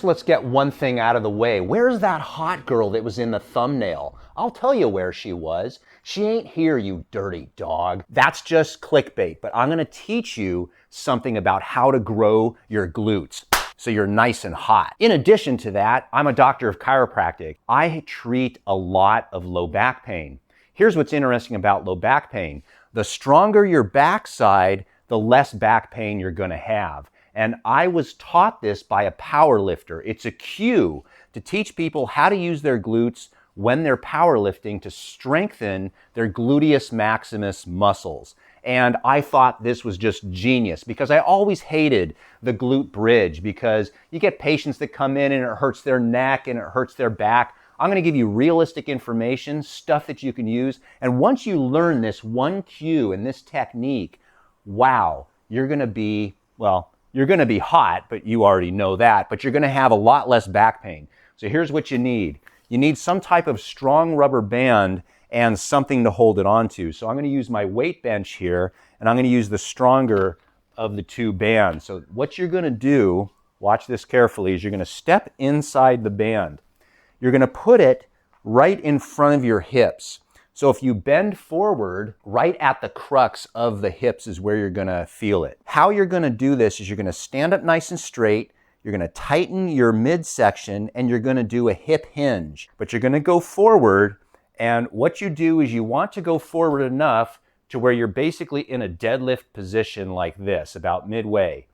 First, let's get one thing out of the way. Where's that hot girl that was in the thumbnail? I'll tell you where she was. She ain't here, you dirty dog. That's just clickbait, but I'm gonna teach you something about how to grow your glutes so you're nice and hot. In addition to that, I'm a doctor of chiropractic. I treat a lot of low back pain. Here's what's interesting about low back pain. The stronger your backside, the less back pain you're gonna have. And I was taught this by a power lifter. It's a cue to teach people how to use their glutes when they're powerlifting to strengthen their gluteus maximus muscles. And I thought this was just genius because I always hated the glute bridge because you get patients that come in and it hurts their neck and it hurts their back. I'm gonna give you realistic information, stuff that you can use. And once you learn this one cue and this technique, wow, you're gonna be, well, you're gonna be hot, but you already know that, but you're gonna have a lot less back pain. So here's what you need. You need some type of strong rubber band and something to hold it onto. So I'm gonna use my weight bench here, and I'm gonna use the stronger of the two bands. So what you're gonna do, watch this carefully, is you're gonna step inside the band. You're gonna put it right in front of your hips. So if you bend forward, right at the crux of the hips is where you're gonna feel it. How you're gonna do this is you're gonna stand up nice and straight, you're gonna tighten your midsection, and you're gonna do a hip hinge. But you're gonna go forward, and what you do is you want to go forward enough to where you're basically in a deadlift position like this, about midway.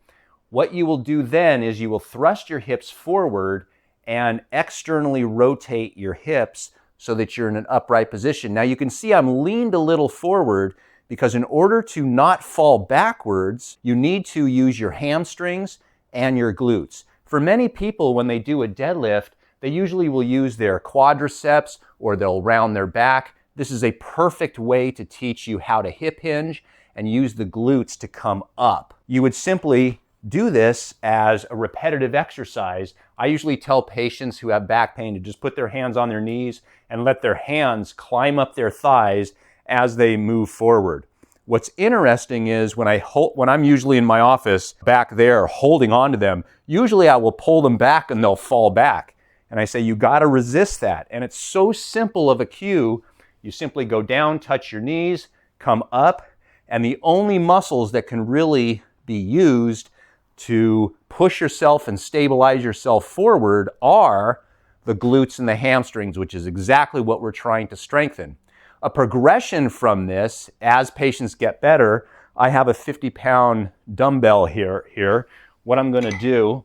What you will do then is you will thrust your hips forward and externally rotate your hips so that you're in an upright position. Now you can see I'm leaned a little forward because in order to not fall backwards, you need to use your hamstrings and your glutes. For many people, when they do a deadlift, they usually will use their quadriceps or they'll round their back. This is a perfect way to teach you how to hip hinge and use the glutes to come up. You would simply do this as a repetitive exercise. I usually tell patients who have back pain to just put their hands on their knees and let their hands climb up their thighs as they move forward. What's interesting is when I'm usually in my office back there holding on to them, usually I will pull them back and they'll fall back. And I say, you gotta resist that. And it's so simple of a cue. You simply go down, touch your knees, come up, and the only muscles that can really be used to push yourself and stabilize yourself forward are the glutes and the hamstrings, which is exactly what we're trying to strengthen. A progression from this, as patients get better, I have a 50-pound dumbbell here. What I'm gonna do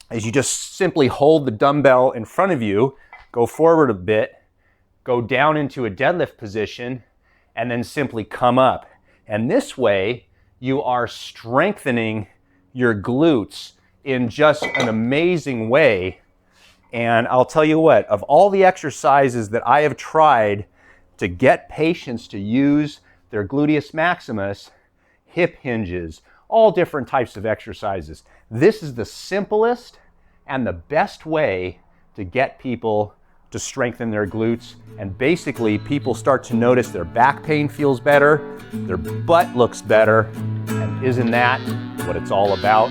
is you just simply hold the dumbbell in front of you, go forward a bit, go down into a deadlift position, and then simply come up. And this way, you are strengthening your glutes in just an amazing way. And I'll tell you what, of all the exercises that I have tried to get patients to use their gluteus maximus, hip hinges, all different types of exercises, this is the simplest and the best way to get people to strengthen their glutes. And basically, people start to notice their back pain feels better, their butt looks better, and isn't that what it's all about?